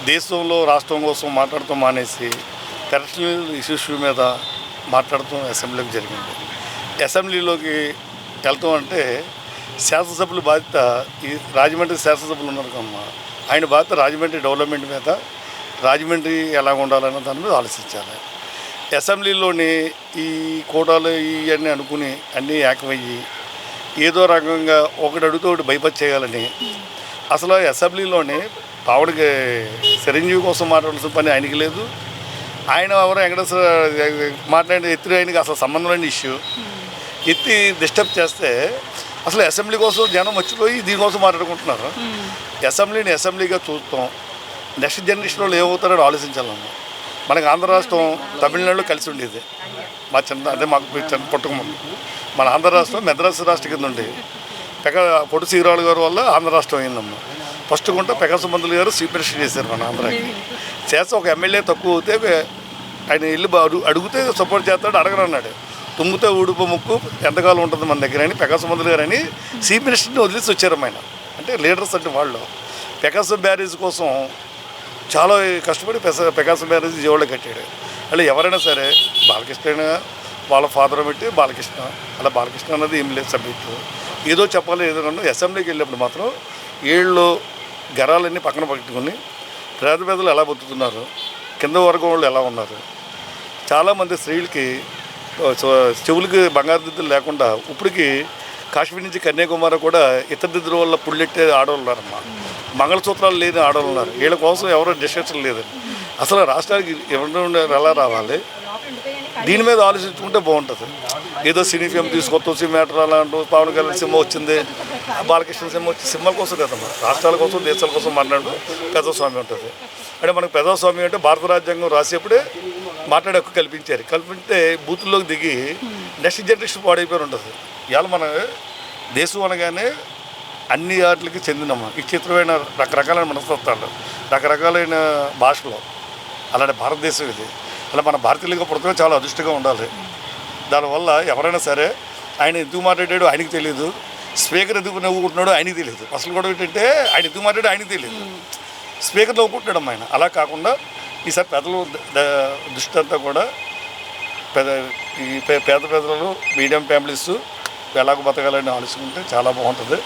దేశంలో రాష్ట్రం కోసం మాట్లాడటం మానేసి పర్సనల్ ఇష్యూస్ మీద మాట్లాడటం అసెంబ్లీకి జరిగింది. అసెంబ్లీలోకి వెళ్తాం అంటే శాసనసభ్యుల బాధ్యత, ఈ రాజమండ్రి శాసనసభ్యులు ఉన్నారు కమ్మా, ఆయన బాధ్యత రాజమండ్రి డెవలప్మెంట్ మీద, రాజమండ్రి ఎలా ఉండాలన్న దాని మీద ఆలోచించాలి. అసెంబ్లీలోని ఈ కోటాలు ఇవన్నీ అనుకుని అన్నీ ఏకమయ్యి ఏదో రకంగా ఒకటి అడుగుతూ ఒకటి బైపాస్ చేయాలని, అసలు అసెంబ్లీలోని పావుడికి చిరంజీవి కోసం మాట్లాడాల్సిన పని ఆయనకి లేదు. ఆయన ఎవరో వెంకటేశ్వర మాట్లాడే ఎత్తి ఆయనకి అసలు సంబంధం లేని ఇష్యూ ఎత్తి డిస్టర్బ్ చేస్తే అసలు అసెంబ్లీ కోసం జనం మర్చిపోయి దీనికోసం మాట్లాడుకుంటున్నారు. అసెంబ్లీని అసెంబ్లీగా చూస్తాం, నెక్స్ట్ జనరేషన్ వాళ్ళు ఏమవుతారో ఆలోచించాలన్నా. మనకి ఆంధ్ర రాష్ట్రం తమిళనాడులో కలిసి ఉండేది. మా అదే మాకు చిన్న పుట్టకముందు మన ఆంధ్ర రాష్ట్రం మెద్రాసు రాష్ట్ర కింద ఉండేది. పొట్టి శ్రీరాములు గారి వల్ల ఆంధ్ర రాష్ట్రం అయిందమ్మా. ఫస్ట్ గుంట పెకాసమంతులు గారు చీఫ్ మినిస్టర్ చేశారు మన ఆంధ్రాకి. చేస్తే ఒక ఎమ్మెల్యే తక్కువ అవుతే ఆయన ఇల్లు అడిగితే సపోర్ట్ చేస్తాడు, అడగరన్నాడు. తుమ్మితే ఊడిపో ముక్కు ఎంతకాలం ఉంటుంది మన దగ్గర అని పెకాసమంతులు గారు అని చీఫ్ మినిస్టర్ని వదిలేసి వచ్చారు. ఆయన అంటే లీడర్స్ అంటే వాళ్ళు పెకాసం బ్యారేజ్ కోసం చాలా కష్టపడి పెకాసం బ్యారేజ్ విజయవాడలో కట్టాడు. అలా ఎవరైనా సరే బాలకృష్ణ వాళ్ళ ఫాదర్ పెట్టి బాలకృష్ణ, అలా బాలకృష్ణ అన్నది ఏం లేదు సబ్జెక్టు. ఏదో చెప్పాలి ఏదో. అసెంబ్లీకి వెళ్ళినప్పుడు మాత్రం ఏళ్ళు గరాలన్నీ పక్కన పెట్టుకుని పేద పేదలు ఎలా బతుకుతున్నారు, కింద వర్గం వాళ్ళు ఎలా ఉన్నారు. చాలామంది స్త్రీలకి చెవులకి బంగారు దిద్దులు లేకుండా ఇప్పటికి కాశ్మీర్ నుంచి కన్యాకుమారి కూడా ఇతర దిద్దుల వల్ల పుల్లెట్టే ఆడవాళ్ళు ఉన్నారమ్మా. మంగళసూత్రాలు లేని ఆడవాళ్ళు ఉన్నారు. వీళ్ళ కోసం ఎవరో డిస్కషన్ లేదని. అసలు రాష్ట్రానికి ఎవరు ఎలా రావాలి, దీని మీద ఆలోచించుకుంటే బాగుంటుంది. ఏదో సినీ ఫిల్మ్ తీసుకొస్తాం, సినిమా అలాంటి పవన్ కళ్యాణ్ సినిమా వచ్చింది, బాలకృష్ణ సినిమా వచ్చి సినిమాల కోసం లేదమ్మా, రాష్ట్రాల కోసం దేశాల కోసం మాట్లాడు ప్రజాస్వామ్యం ఉంటుంది. అంటే మనకు ప్రజాస్వామ్యం అంటే భారత రాజ్యాంగం రాసేప్పుడే మాట్లాడే హక్కు కల్పిస్తే బూతుల్లోకి దిగి నెక్స్ట్ జనరేషన్ పాడైపోయి ఉంటుంది. ఇవాళ మన దేశం అనగానే అన్ని వాటికి చెందినమ్మా విచిత్రమైన రకరకాలైన మనస్తత్వాలు, రకరకాలైన భాషలు. అలాంటి భారతదేశం ఇది. అలా మన భారతీయులుగా పుడతామే చాలా అదృష్టంగా ఉండాలి. దానివల్ల ఎవరైనా సరే ఆయన ఎందుకు మాట్లాడాడో ఆయనకి తెలియదు, స్పీకర్ ఎందుకు నవ్వుకుంటున్నాడో ఆయనకి తెలియదు. అసలు కూడా ఏంటంటే ఆయన ఎందుకు మాట్లాడో ఆయనకి తెలియదు, స్పీకర్ నవ్వుకుంటున్నాడు ఆయన. అలా కాకుండా ఈసారి పెద్దలు దృష్టి అంతా కూడా ఈ పేద ప్రజలు, మీడియం ఫ్యామిలీస్ ఎలాగో బతకాలని ఆలోచుకుంటే చాలా బాగుంటుంది.